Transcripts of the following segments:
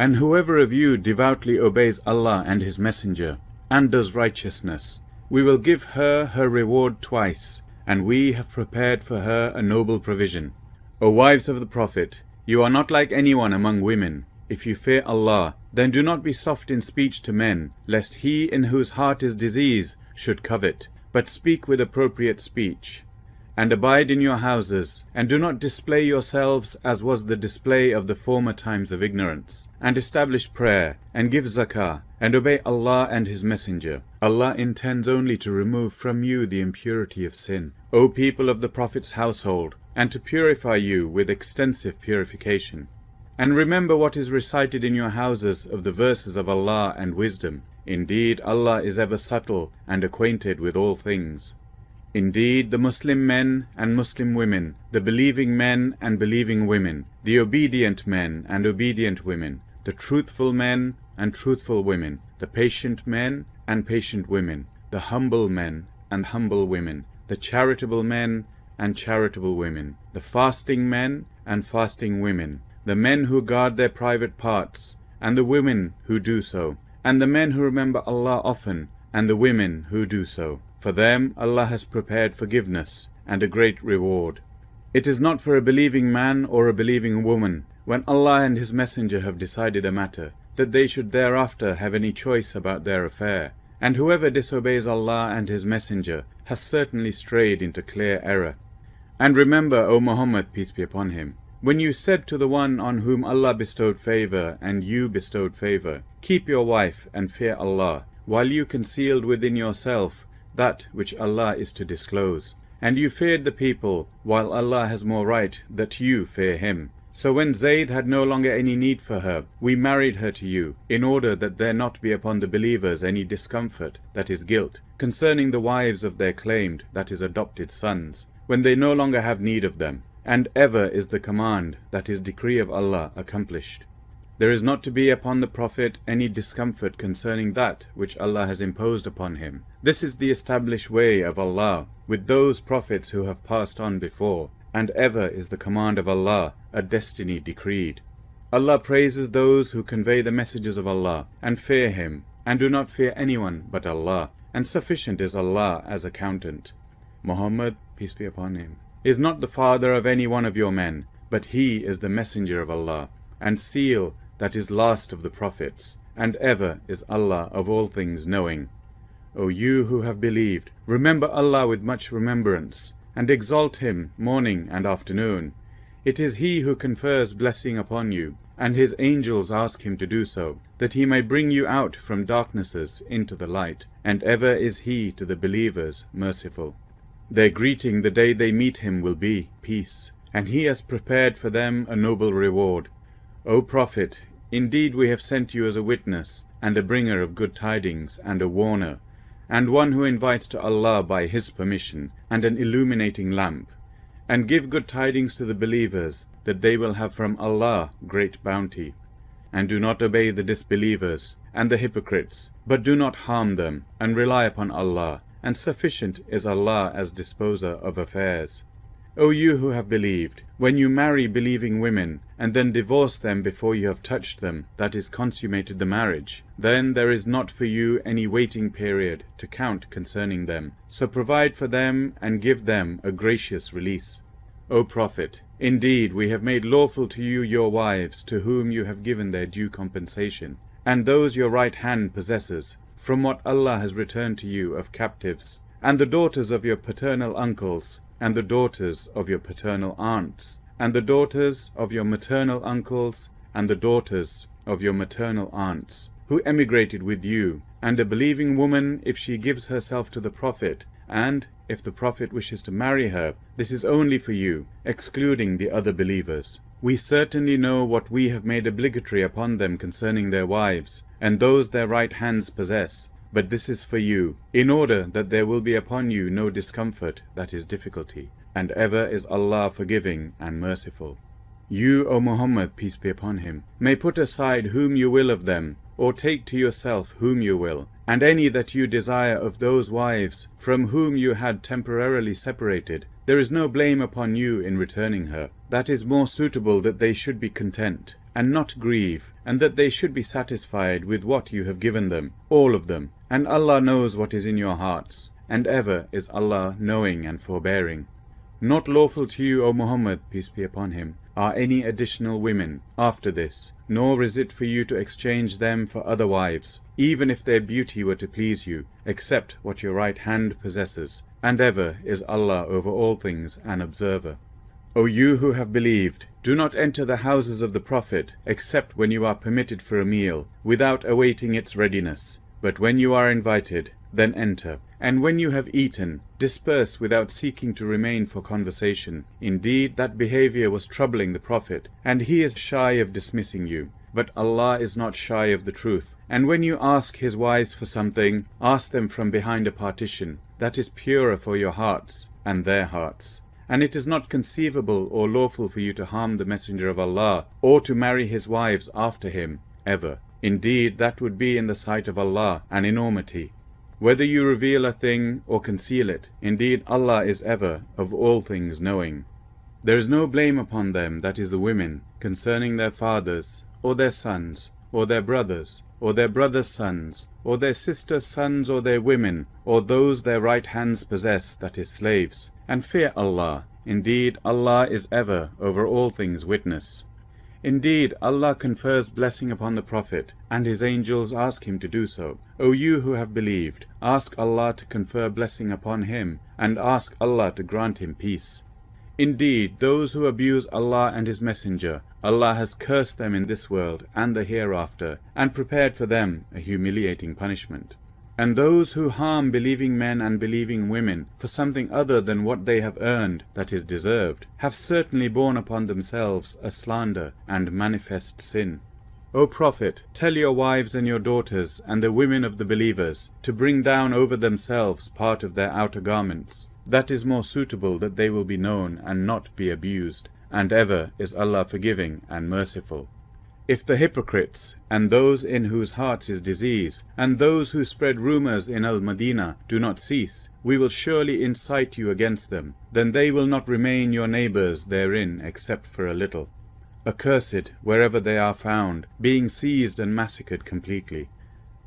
And whoever of you devoutly obeys Allah and His Messenger, and does righteousness, we will give her her reward twice, and we have prepared for her a noble provision. O wives of the Prophet, you are not like anyone among women. If you fear Allah, then do not be soft in speech to men, lest he in whose heart is disease should covet, but speak with appropriate speech. And abide in your houses, and do not display yourselves as was the display of the former times of ignorance, and establish prayer, and give zakah, and obey Allah and His Messenger. Allah intends only to remove from you the impurity of sin, O people of the Prophet's household, and to purify you with extensive purification. And remember what is recited in your houses of the verses of Allah and wisdom. Indeed, Allah is ever subtle and acquainted with all things. Indeed, the Muslim men and Muslim women, the believing men and believing women, the obedient men and obedient women, the truthful men and truthful women, the patient men and patient women, the humble men and humble women, the charitable men and charitable women, the fasting men and fasting women, the men who guard their private parts, and the women who do so, and the men who remember Allah often, and the women who do so. For them Allah has prepared forgiveness and a great reward. It is not for a believing man or a believing woman, when Allah and His Messenger have decided a matter, that they should thereafter have any choice about their affair. And whoever disobeys Allah and His Messenger has certainly strayed into clear error. And remember, O Muhammad, peace be upon him, when you said to the one on whom Allah bestowed favor and you bestowed favor, keep your wife and fear Allah, while you concealed within yourself that which Allah is to disclose. And you feared the people, while Allah has more right that you fear Him. So when Zayd had no longer any need for her, we married her to you, in order that there not be upon the believers any discomfort, that is guilt, concerning the wives of their claimed, that is adopted sons, when they no longer have need of them. And ever is the command, that is decree of Allah, accomplished. There is not to be upon the Prophet any discomfort concerning that which Allah has imposed upon him. This is the established way of Allah with those prophets who have passed on before, and ever is the command of Allah a destiny decreed. Allah praises those who convey the messages of Allah and fear Him, and do not fear anyone but Allah, and sufficient is Allah as accountant. Muhammad, peace be upon him, is not the father of any one of your men, but he is the messenger of Allah, and seal that is last of the prophets, and ever is Allah of all things knowing. O you who have believed, remember Allah with much remembrance, and exalt Him morning and afternoon. It is He who confers blessing upon you, and His angels ask Him to do so, that He may bring you out from darknesses into the light, and ever is He to the believers merciful. Their greeting the day they meet Him will be peace, and He has prepared for them a noble reward. O Prophet, indeed we have sent you as a witness, and a bringer of good tidings, and a warner, and one who invites to Allah by His permission, and an illuminating lamp. And give good tidings to the believers, that they will have from Allah great bounty. And do not obey the disbelievers and the hypocrites, but do not harm them, and rely upon Allah, and sufficient is Allah as disposer of affairs. O you who have believed, when you marry believing women, and then divorce them before you have touched them, that is consummated the marriage, then there is not for you any waiting period to count concerning them. So provide for them and give them a gracious release. O Prophet, indeed we have made lawful to you your wives, to whom you have given their due compensation, and those your right hand possesses, from what Allah has returned to you of captives, and the daughters of your paternal uncles, and the daughters of your paternal aunts, and the daughters of your maternal uncles, and the daughters of your maternal aunts, who emigrated with you, and a believing woman if she gives herself to the Prophet, and if the Prophet wishes to marry her, this is only for you, excluding the other believers. We certainly know what we have made obligatory upon them concerning their wives, and those their right hands possess. But this is for you, in order that there will be upon you no discomfort, that is difficulty, and ever is Allah forgiving and merciful. You, O Muhammad, peace be upon him, may put aside whom you will of them, or take to yourself whom you will, and any that you desire of those wives from whom you had temporarily separated. There is no blame upon you in returning her. That is more suitable that they should be content, and not grieve, and that they should be satisfied with what you have given them, all of them. And Allah knows what is in your hearts, and ever is Allah knowing and forbearing. Not lawful to you, O Muhammad, peace be upon him, are any additional women after this, nor is it for you to exchange them for other wives, even if their beauty were to please you, except what your right hand possesses, and ever is Allah over all things an observer. O you who have believed, do not enter the houses of the Prophet except when you are permitted for a meal, without awaiting its readiness. But when you are invited, then enter. And when you have eaten, disperse without seeking to remain for conversation. Indeed, that behavior was troubling the Prophet, and he is shy of dismissing you. But Allah is not shy of the truth. And when you ask his wives for something, ask them from behind a partition. That is purer for your hearts and their hearts. And it is not conceivable or lawful for you to harm the Messenger of Allah, or to marry his wives after him, ever. Indeed, that would be in the sight of Allah an enormity. Whether you reveal a thing or conceal it, indeed Allah is ever of all things knowing. There is no blame upon them, that is the women, concerning their fathers, or their sons, or their brothers, or their brothers' sons, or their sisters' sons, or their women, or those their right hands possess, that is slaves. And fear Allah. Indeed, Allah is ever over all things witness. Indeed, Allah confers blessing upon the Prophet, and his angels ask him to do so. O you who have believed, ask Allah to confer blessing upon him, and ask Allah to grant him peace. Indeed, those who abuse Allah and his Messenger, Allah has cursed them in this world and the hereafter, and prepared for them a humiliating punishment. And those who harm believing men and believing women for something other than what they have earned that is deserved, have certainly borne upon themselves a slander and manifest sin. O Prophet, tell your wives and your daughters and the women of the believers to bring down over themselves part of their outer garments. That is more suitable, that they will be known and not be abused, and ever is Allah forgiving and merciful. If the hypocrites, and those in whose hearts is disease, and those who spread rumors in Al-Madinah do not cease, we will surely incite you against them. Then they will not remain your neighbors therein except for a little. Accursed wherever they are found, being seized and massacred completely.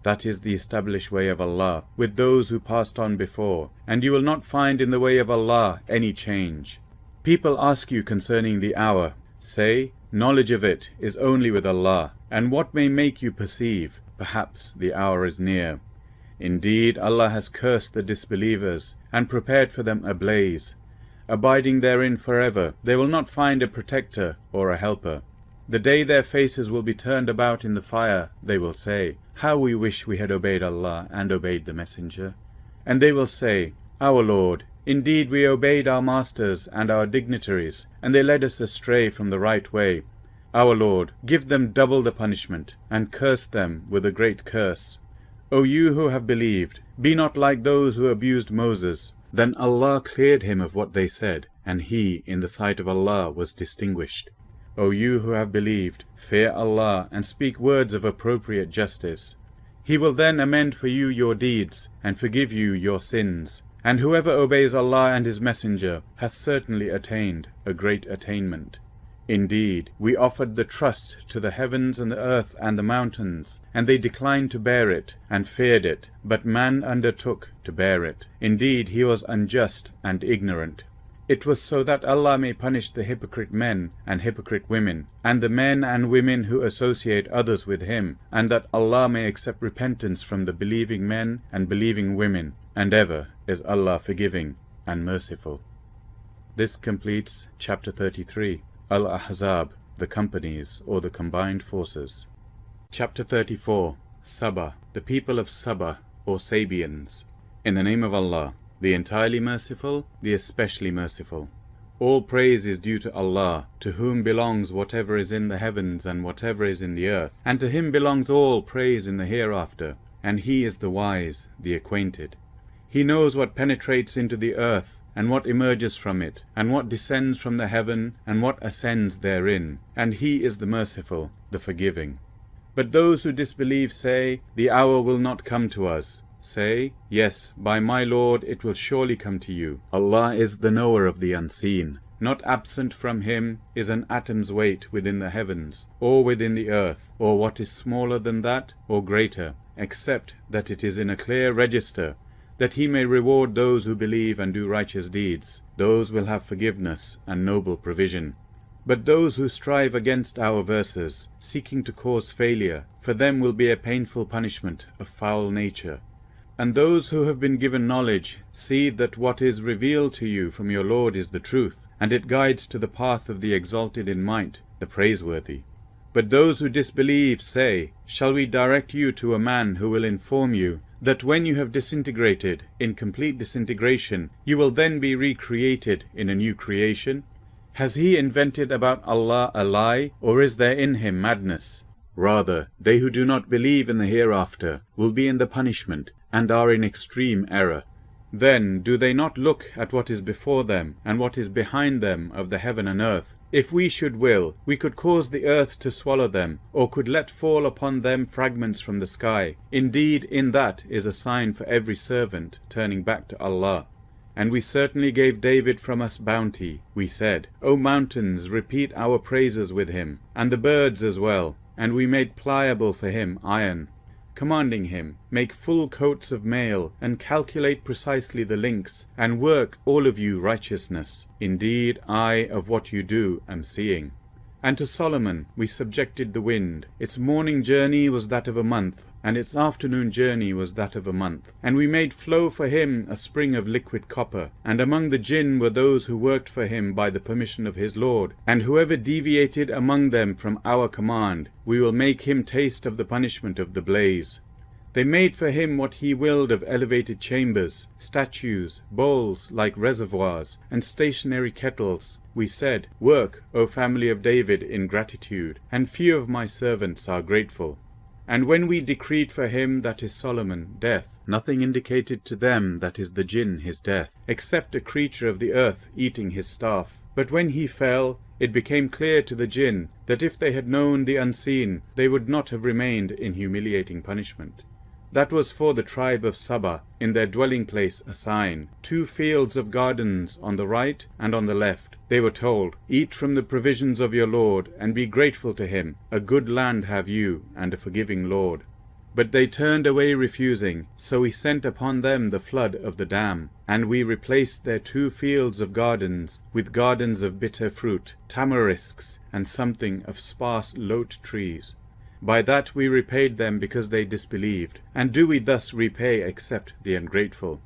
That is the established way of Allah with those who passed on before, and you will not find in the way of Allah any change. People ask you concerning the hour. Say, knowledge of it is only with Allah, and what may make you perceive? Perhaps the hour is near. Indeed, Allah has cursed the disbelievers, and prepared for them a blaze. Abiding therein forever, they will not find a protector or a helper. The day their faces will be turned about in the fire, they will say, how we wish we had obeyed Allah and obeyed the Messenger. And they will say, our Lord, indeed we obeyed our masters and our dignitaries, and they led us astray from the right way. Our Lord, give them double the punishment, and curse them with a great curse. O you who have believed, be not like those who abused Moses. Then Allah cleared him of what they said, and he in the sight of Allah was distinguished. O you who have believed, fear Allah and speak words of appropriate justice. He will then amend for you your deeds and forgive you your sins. And whoever obeys Allah and his Messenger has certainly attained a great attainment. Indeed, we offered the trust to the heavens and the earth and the mountains, and they declined to bear it, and feared it, but man undertook to bear it. Indeed, he was unjust and ignorant. It was so that Allah may punish the hypocrite men and hypocrite women, and the men and women who associate others with him, and that Allah may accept repentance from the believing men and believing women, and ever is Allah forgiving and merciful. This completes chapter 33. Al-Ahzab, the companies or the combined forces. Chapter 34. Sabah, the people of Sabah or Sabians. In the name of Allah, the entirely merciful, the especially merciful. All praise is due to Allah, to whom belongs whatever is in the heavens and whatever is in the earth, and to him belongs all praise in the hereafter, and he is the wise, the acquainted. He knows what penetrates into the earth, and what emerges from it, and what descends from the heaven, and what ascends therein, and he is the merciful, the forgiving. But those who disbelieve say, the hour will not come to us. Say, yes, by my Lord it will surely come to you. Allah is the knower of the unseen. Not absent from him is an atom's weight within the heavens, or within the earth, or what is smaller than that, or greater, except that it is in a clear register, that he may reward those who believe and do righteous deeds. Those will have forgiveness and noble provision. But those who strive against our verses, seeking to cause failure, for them will be a painful punishment of foul nature. And those who have been given knowledge see that what is revealed to you from your Lord is the truth, and it guides to the path of the exalted in might, the praiseworthy. But those who disbelieve say, shall we direct you to a man who will inform you that when you have disintegrated in complete disintegration, you will then be recreated in a new creation? Has he invented about Allah a lie, or is there in him madness? Rather, they who do not believe in the hereafter will be in the punishment, and are in extreme error. Then do they not look at what is before them, and what is behind them of the heaven and earth? If we should will, we could cause the earth to swallow them, or could let fall upon them fragments from the sky. Indeed, in that is a sign for every servant turning back to Allah. And we certainly gave David from us bounty. We said, O mountains, repeat our praises with him, and the birds as well. And we made pliable for him iron, commanding him, make full coats of mail, and calculate precisely the links, and work all of you righteousness. Indeed, I of what you do am seeing. And to Solomon we subjected the wind. Its morning journey was that of a month, and its afternoon journey was that of a month. And we made flow for him a spring of liquid copper. And among the jinn were those who worked for him by the permission of his Lord. And whoever deviated among them from our command, we will make him taste of the punishment of the blaze. They made for him what he willed of elevated chambers, statues, bowls like reservoirs, and stationary kettles. We said, work, O family of David, in gratitude, and few of my servants are grateful. And when we decreed for him, that is Solomon, death, nothing indicated to them, that is the jinn, his death, except a creature of the earth eating his staff. But when he fell, it became clear to the jinn that if they had known the unseen, they would not have remained in humiliating punishment. That was for the tribe of Saba, in their dwelling place a sign, 2 fields of gardens on the right and on the left. They were told, eat from the provisions of your Lord, and be grateful to him. A good land have you, and a forgiving Lord. But they turned away refusing, so we sent upon them the flood of the dam. And we replaced their 2 fields of gardens with gardens of bitter fruit, tamarisks, and something of sparse lote trees. By that we repaid them because they disbelieved. And do we thus repay except the ungrateful?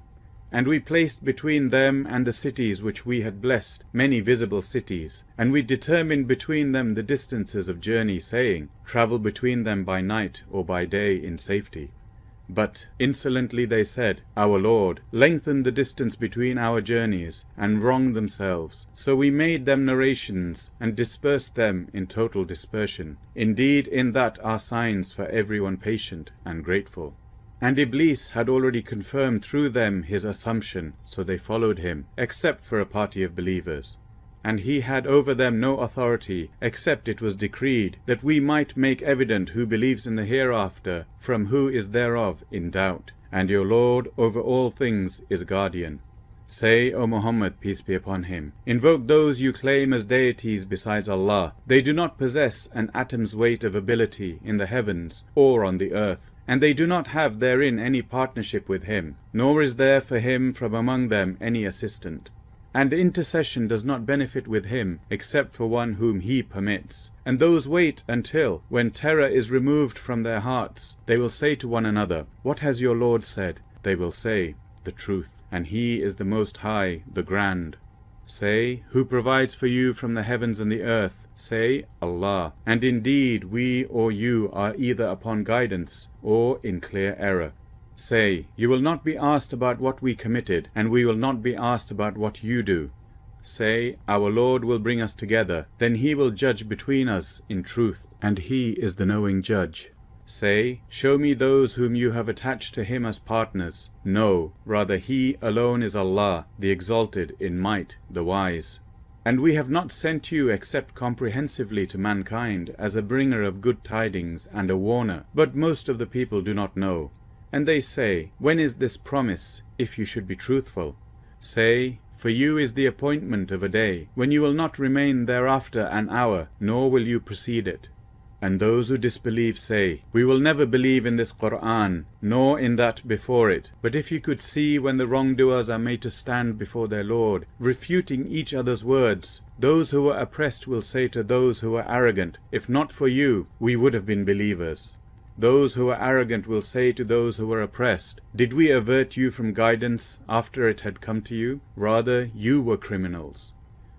And we placed between them and the cities which we had blessed many visible cities. And we determined between them the distances of journey, saying, travel between them by night or by day in safety. But insolently they said, our Lord, lengthen the distance between our journeys, and wrong themselves. So we made them narrations, and dispersed them in total dispersion. Indeed, in that are signs for everyone patient and grateful. And Iblis had already confirmed through them his assumption, so they followed him, except for a party of believers. And he had over them no authority, except it was decreed that we might make evident who believes in the hereafter from who is thereof in doubt. And your Lord over all things is guardian. Say, O Muhammad, peace be upon him, invoke those you claim as deities besides Allah. They do not possess an atom's weight of ability in the heavens or on the earth, and they do not have therein any partnership with him, nor is there for him from among them any assistant. And intercession does not benefit with him, except for one whom he permits. And those wait until, when terror is removed from their hearts, they will say to one another, what has your Lord said? They will say, the truth, and he is the Most High, the Grand. Say, who provides for you from the heavens and the earth? Say, Allah. And indeed we or you are either upon guidance or in clear error. Say, you will not be asked about what we committed, and we will not be asked about what you do. Say, our Lord will bring us together, then he will judge between us in truth, and he is the knowing judge. Say, show me those whom you have attached to him as partners. No, rather he alone is Allah, the exalted in might, the wise. And we have not sent you except comprehensively to mankind, as a bringer of good tidings and a warner, but most of the people do not know. And they say, when is this promise, if you should be truthful? Say, for you is the appointment of a day, when you will not remain thereafter an hour, nor will you precede it. And those who disbelieve say, we will never believe in this Qur'an, nor in that before it. But if you could see when the wrongdoers are made to stand before their Lord, refuting each other's words, those who were oppressed will say to those who were arrogant, if not for you, we would have been believers. Those who are arrogant will say to those who were oppressed, did we avert you from guidance after it had come to you? Rather, you were criminals.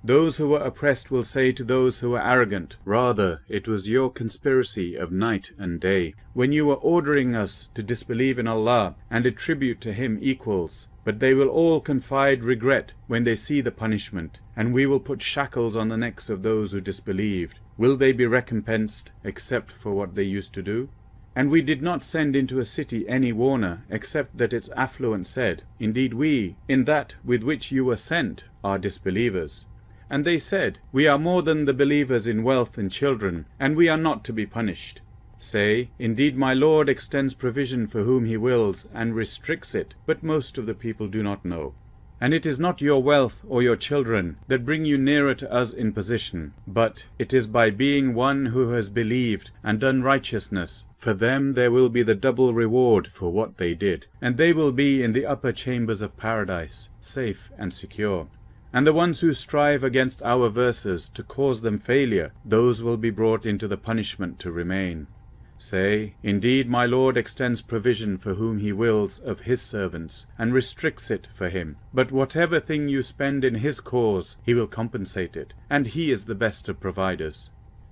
Those who were oppressed will say to those who were arrogant, rather, it was your conspiracy of night and day, when you were ordering us to disbelieve in Allah and attribute to Him equals. But they will all confide regret when they see the punishment, and we will put shackles on the necks of those who disbelieved. Will they be recompensed except for what they used to do? And we did not send into a city any warner, except that its affluent said, indeed we, in that with which you were sent, are disbelievers. And they said, we are more than the believers in wealth and children, and we are not to be punished. Say, indeed my Lord extends provision for whom He wills, and restricts it, but most of the people do not know. And it is not your wealth or your children that bring you nearer to us in position, but it is by being one who has believed and done righteousness. For them there will be the double reward for what they did, and they will be in the upper chambers of paradise, safe and secure. And the ones who strive against our verses to cause them failure, those will be brought into the punishment to remain. Say, indeed my Lord extends provision for whom He wills of His servants, and restricts it for him. But whatever thing you spend in His cause, He will compensate it, and He is the best of providers.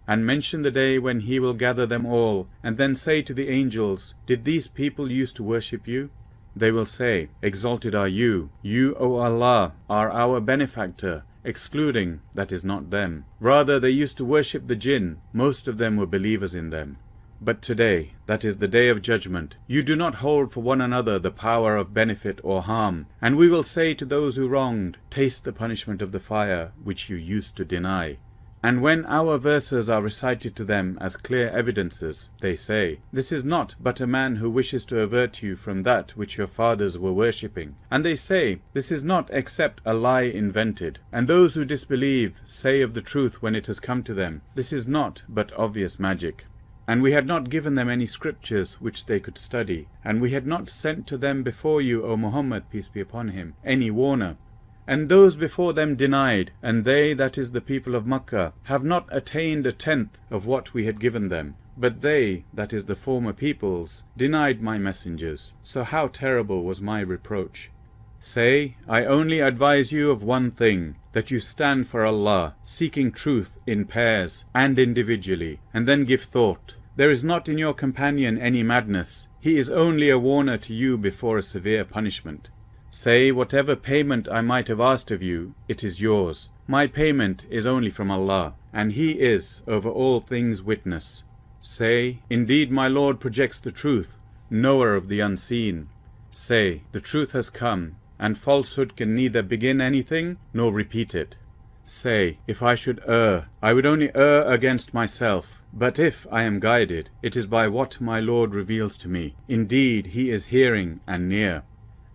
And mention the day when He will gather them all, and then say to the angels, did these people used to worship you? They will say, exalted are you, O Allah, are our benefactor, excluding, that is not them. Rather they used to worship the jinn, most of them were believers in them. But today, that is the day of judgment, you do not hold for one another the power of benefit or harm, and we will say to those who wronged, taste the punishment of the fire which you used to deny. And when our verses are recited to them as clear evidences, they say, this is not but a man who wishes to avert you from that which your fathers were worshipping. And they say, this is not except a lie invented. And those who disbelieve say of the truth when it has come to them, this is not but obvious magic. And we had not given them any scriptures which they could study, and we had not sent to them before you, O Muhammad, peace be upon him, any warner. And those before them denied, and they, that is the people of Makkah, have not attained a tenth of what we had given them. But they, that is the former peoples, denied my messengers. So how terrible was my reproach. Say, I only advise you of one thing, that you stand for Allah, seeking truth in pairs and individually, and then give thought. There is not in your companion any madness. He is only a warner to you before a severe punishment. Say, whatever payment I might have asked of you, it is yours. My payment is only from Allah, and He is over all things witness. Say, indeed my Lord projects the truth, knower of the unseen. Say, the truth has come, and falsehood can neither begin anything nor repeat it. Say, if I should err, I would only err against myself. But if I am guided, it is by what my Lord reveals to me. Indeed, He is hearing and near.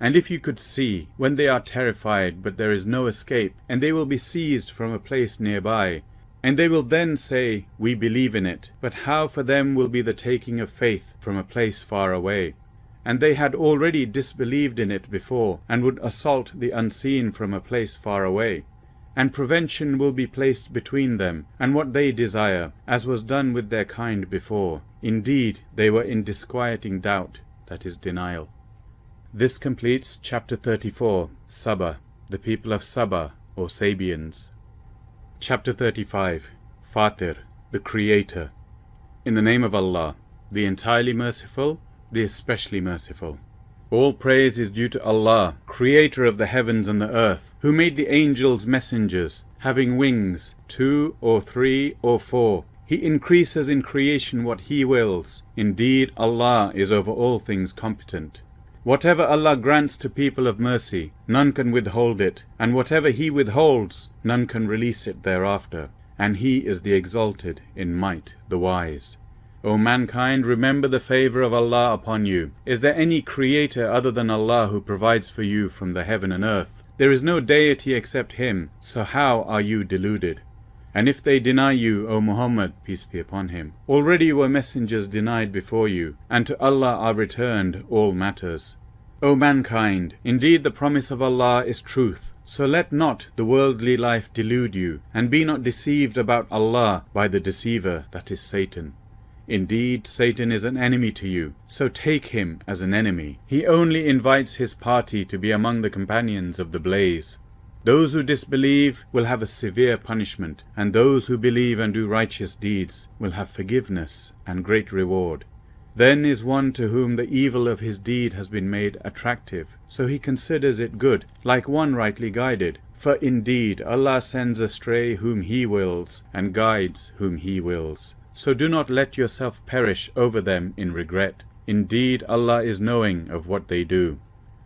And if you could see, when they are terrified, but there is no escape, and they will be seized from a place nearby, and they will then say, we believe in it, but how for them will be the taking of faith from a place far away? And they had already disbelieved in it before, and would assault the unseen from a place far away. And prevention will be placed between them, and what they desire, as was done with their kind before. Indeed, they were in disquieting doubt, that is denial. This completes chapter 34, Saba, the people of Saba, or Sabians. Chapter 35, Fatir, the Creator. In the name of Allah, the entirely merciful, the especially merciful. All praise is due to Allah, Creator of the heavens and the earth, who made the angels messengers, having wings, 2 or 3 or 4. He increases in creation what He wills. Indeed, Allah is over all things competent. Whatever Allah grants to people of mercy, none can withhold it, and whatever He withholds, none can release it thereafter. And He is the exalted in might, the wise. O mankind, remember the favour of Allah upon you. Is there any creator other than Allah who provides for you from the heaven and earth? There is no deity except Him, so how are you deluded? And if they deny you, O Muhammad, peace be upon him, already were messengers denied before you, and to Allah are returned all matters. O mankind, indeed the promise of Allah is truth, so let not the worldly life delude you, and be not deceived about Allah by the deceiver, that is Satan. Indeed, Satan is an enemy to you, so take him as an enemy. He only invites his party to be among the companions of the blaze. Those who disbelieve will have a severe punishment, and those who believe and do righteous deeds will have forgiveness and great reward. Then is one to whom the evil of his deed has been made attractive, so he considers it good, like one rightly guided. For indeed Allah sends astray whom He wills, and guides whom He wills. So do not let yourself perish over them in regret. Indeed Allah is knowing of what they do.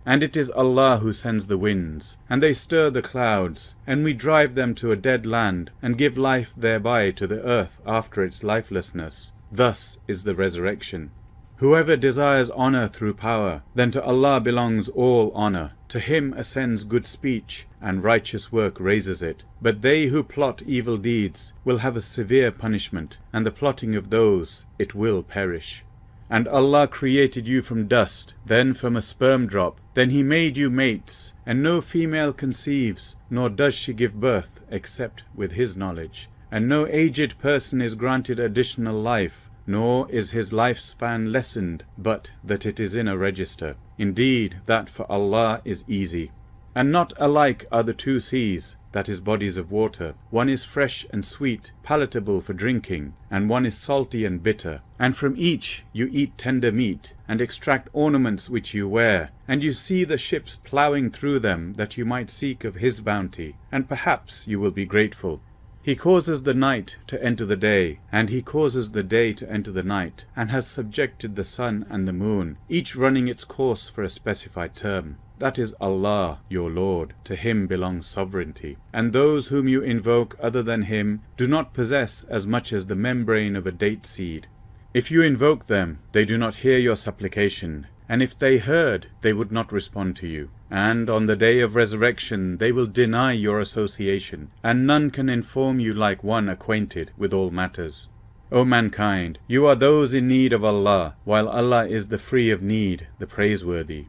And it is Allah who sends the winds, and they stir the clouds, and we drive them to a dead land, and give life thereby to the earth after its lifelessness. Thus is the resurrection. Whoever desires honor through power, then to Allah belongs all honor. To Him ascends good speech, and righteous work raises it. But they who plot evil deeds will have a severe punishment, and the plotting of those it will perish. And Allah created you from dust, then from a sperm drop. Then He made you mates, and no female conceives, nor does she give birth, except with His knowledge. And no aged person is granted additional life, nor is his lifespan lessened, but that it is in a register. Indeed, that for Allah is easy. And not alike are the two seas, that is bodies of water. One is fresh and sweet, palatable for drinking, and one is salty and bitter. And from each you eat tender meat, and extract ornaments which you wear. And you see the ships ploughing through them, that you might seek of His bounty, and perhaps you will be grateful. He causes the night to enter the day, and He causes the day to enter the night, and has subjected the sun and the moon, each running its course for a specified term. That is Allah, your Lord. To Him belongs sovereignty. And those whom you invoke other than Him do not possess as much as the membrane of a date seed. If you invoke them, they do not hear your supplication, and if they heard, they would not respond to you. And on the day of resurrection they will deny your association, and none can inform you like one acquainted with all matters. O mankind, you are those in need of Allah, while Allah is the free of need, the praiseworthy.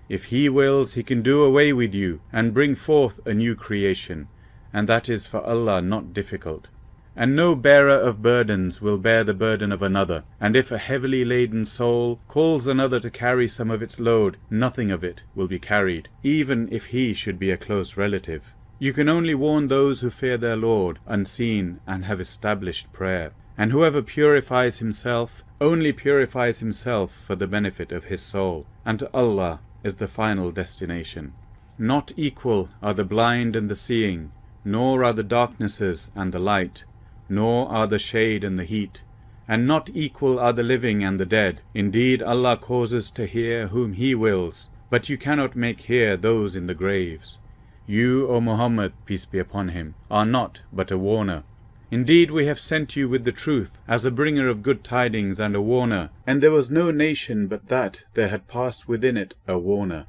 If He wills, He can do away with you, and bring forth a new creation, and that is for Allah not difficult. And no bearer of burdens will bear the burden of another, and if a heavily laden soul calls another to carry some of its load, nothing of it will be carried, even if he should be a close relative. You can only warn those who fear their Lord, unseen, and have established prayer. And whoever purifies himself, only purifies himself for the benefit of his soul, and to Allah is the final destination. Not equal are the blind and the seeing, nor are the darknesses and the light, nor are the shade and the heat, and not equal are the living and the dead. Indeed, Allah causes to hear whom He wills, but you cannot make hear those in the graves. You, O Muhammad, peace be upon him, are not but a warner. Indeed, we have sent you with the truth, as a bringer of good tidings and a warner, and there was no nation but that there had passed within it a warner.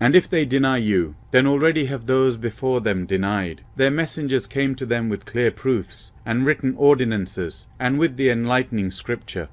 And if they deny you, then already have those before them denied. Their messengers came to them with clear proofs, and written ordinances, and with the enlightening scripture.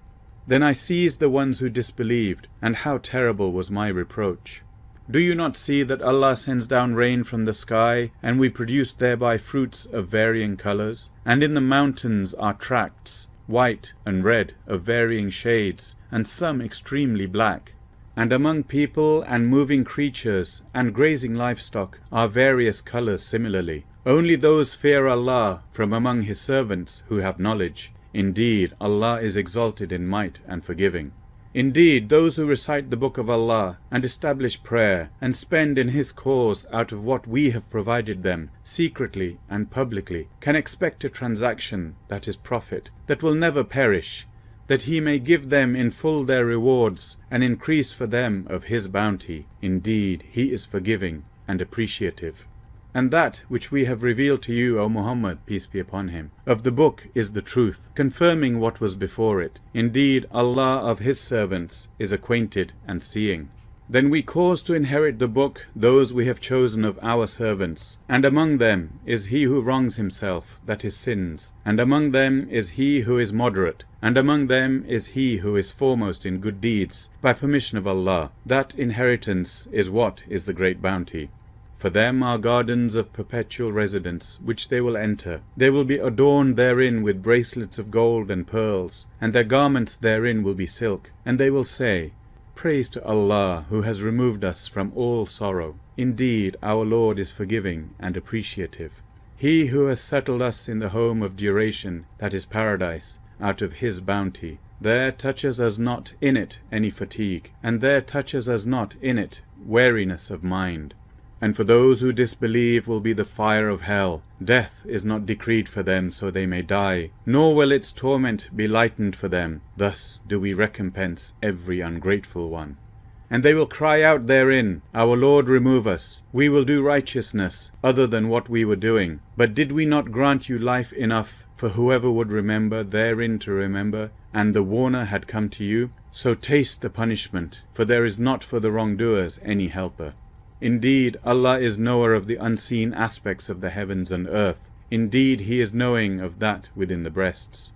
Then I seized the ones who disbelieved, and how terrible was my reproach. Do you not see that Allah sends down rain from the sky, and we produce thereby fruits of varying colors? And in the mountains are tracts, white and red, of varying shades, and some extremely black. And among people and moving creatures and grazing livestock are various colors similarly. Only those fear Allah from among His servants who have knowledge. Indeed, Allah is exalted in might and forgiving. Indeed, those who recite the book of Allah and establish prayer and spend in His cause out of what we have provided them, secretly and publicly, can expect a transaction, that is profit, that will never perish, that He may give them in full their rewards and increase for them of His bounty. Indeed, He is forgiving and appreciative. And that which we have revealed to you, O Muhammad, peace be upon him, of the book is the truth, confirming what was before it. Indeed, Allah of His servants is acquainted and seeing. Then we cause to inherit the book those we have chosen of our servants, and among them is he who wrongs himself, that is sins, and among them is he who is moderate, and among them is he who is foremost in good deeds, by permission of Allah. That inheritance is what is the great bounty. For them are gardens of perpetual residence, which they will enter. They will be adorned therein with bracelets of gold and pearls, and their garments therein will be silk. And they will say, Praise to Allah, who has removed us from all sorrow. Indeed, our Lord is forgiving and appreciative. He who has settled us in the home of duration, that is paradise, out of His bounty. There touches us not in it any fatigue, and there touches us not in it weariness of mind. And for those who disbelieve will be the fire of hell. Death is not decreed for them so they may die, nor will its torment be lightened for them. Thus do we recompense every ungrateful one. And they will cry out therein, Our Lord, remove us. We will do righteousness other than what we were doing. But did we not grant you life enough for whoever would remember therein to remember, and the warner had come to you? So taste the punishment, for there is not for the wrongdoers any helper. Indeed, Allah is knower of the unseen aspects of the heavens and earth. Indeed, He is knowing of that within the breasts.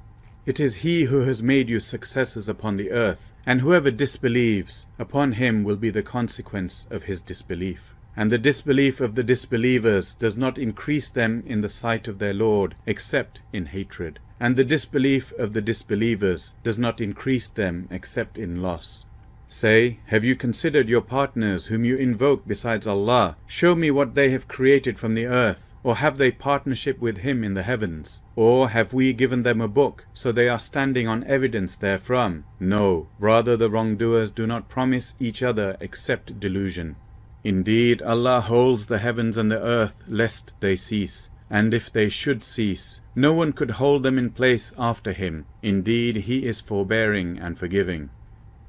It is He who has made you successors upon the earth, and whoever disbelieves, upon him will be the consequence of his disbelief. And the disbelief of the disbelievers does not increase them in the sight of their Lord, except in hatred. And the disbelief of the disbelievers does not increase them except in loss. Say, have you considered your partners whom you invoke besides Allah? Show me what they have created from the earth. Or have they partnership with Him in the heavens? Or have we given them a book, so they are standing on evidence therefrom? No, rather the wrongdoers do not promise each other except delusion. Indeed, Allah holds the heavens and the earth lest they cease. And if they should cease, no one could hold them in place after Him. Indeed, He is forbearing and forgiving.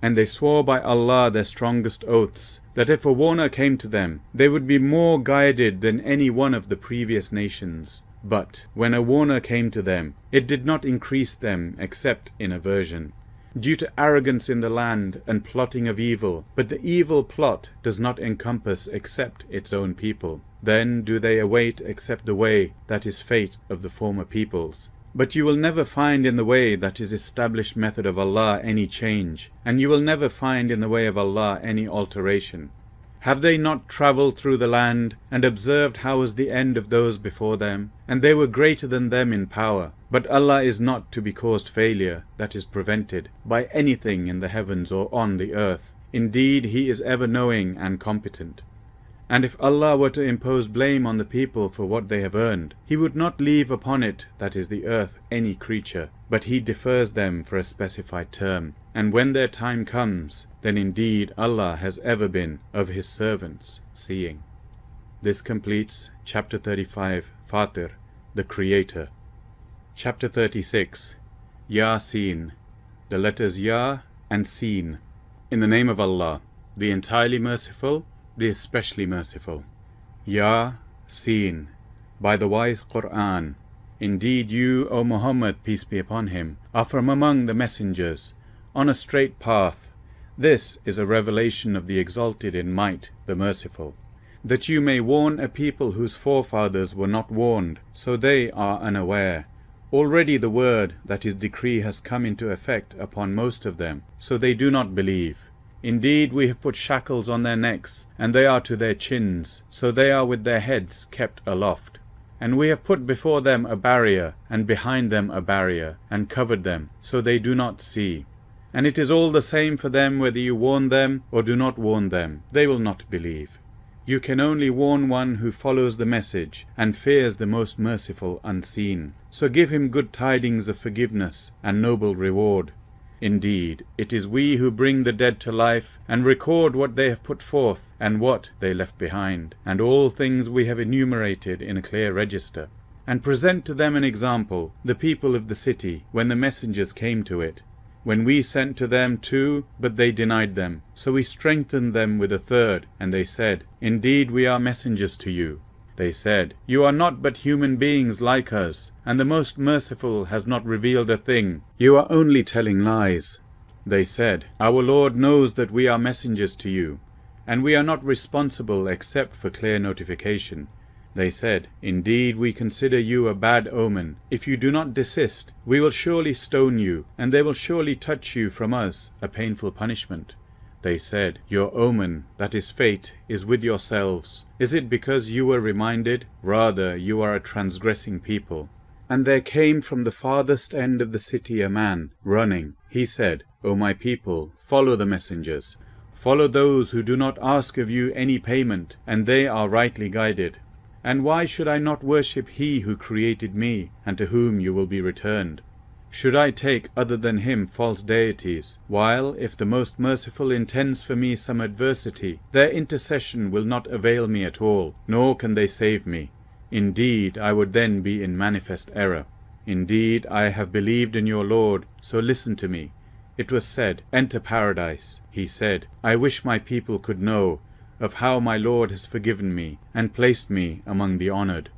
And they swore by Allah their strongest oaths, that if a warner came to them, they would be more guided than any one of the previous nations. But when a warner came to them, it did not increase them except in aversion, due to arrogance in the land and plotting of evil. But the evil plot does not encompass except its own people. Then do they await except the way that is fate of the former peoples. But you will never find in the way that is established method of Allah any change, and you will never find in the way of Allah any alteration. Have they not travelled through the land, and observed how was the end of those before them? And they were greater than them in power. But Allah is not to be caused failure, that is prevented, by anything in the heavens or on the earth. Indeed, He is ever knowing and competent. And if Allah were to impose blame on the people for what they have earned, He would not leave upon it, that is the earth, any creature, but He defers them for a specified term. And when their time comes, then indeed Allah has ever been of His servants seeing. This completes chapter 35, Fatir, the Creator. Chapter 36, Yasin, the letters Ya and Sin. In the name of Allah, the entirely merciful, the especially merciful. Ya Sin, by the wise Qur'an. Indeed you, O Muhammad, peace be upon him, are from among the messengers, on a straight path. This is a revelation of the exalted in might, the merciful, that you may warn a people whose forefathers were not warned, so they are unaware. Already the word, that is decree, has come into effect upon most of them, so they do not believe. Indeed, we have put shackles on their necks, and they are to their chins, so they are with their heads kept aloft. And we have put before them a barrier, and behind them a barrier, and covered them, so they do not see. And it is all the same for them whether you warn them or do not warn them, they will not believe. You can only warn one who follows the message, and fears the most merciful unseen. So give him good tidings of forgiveness and noble reward. Indeed, it is we who bring the dead to life, and record what they have put forth, and what they left behind, and all things we have enumerated in a clear register, and present to them an example, the people of the city, when the messengers came to it, when we sent to them 2, but they denied them. So we strengthened them with a 3rd, and they said, Indeed, we are messengers to you. They said, You are not but human beings like us, and the Most Merciful has not revealed a thing. You are only telling lies. They said, Our Lord knows that we are messengers to you. and we are not responsible except for clear notification. They said, Indeed, we consider you a bad omen. If you do not desist, we will surely stone you, and there will surely touch you from us a painful punishment. They said, Your omen, that is fate, is with yourselves. Is it because you were reminded? Rather, you are a transgressing people. And there came from the farthest end of the city a man, running. He said, O my people, follow the messengers. Follow those who do not ask of you any payment, and they are rightly guided. And why should I not worship He who created me, and to whom you will be returned? Should I take other than Him false deities, while, if the Most Merciful intends for me some adversity, their intercession will not avail me at all, nor can they save me? Indeed, I would then be in manifest error. Indeed, I have believed in your Lord, so listen to me. It was said, Enter paradise. He said, I wish my people could know of how my Lord has forgiven me and placed me among the honored.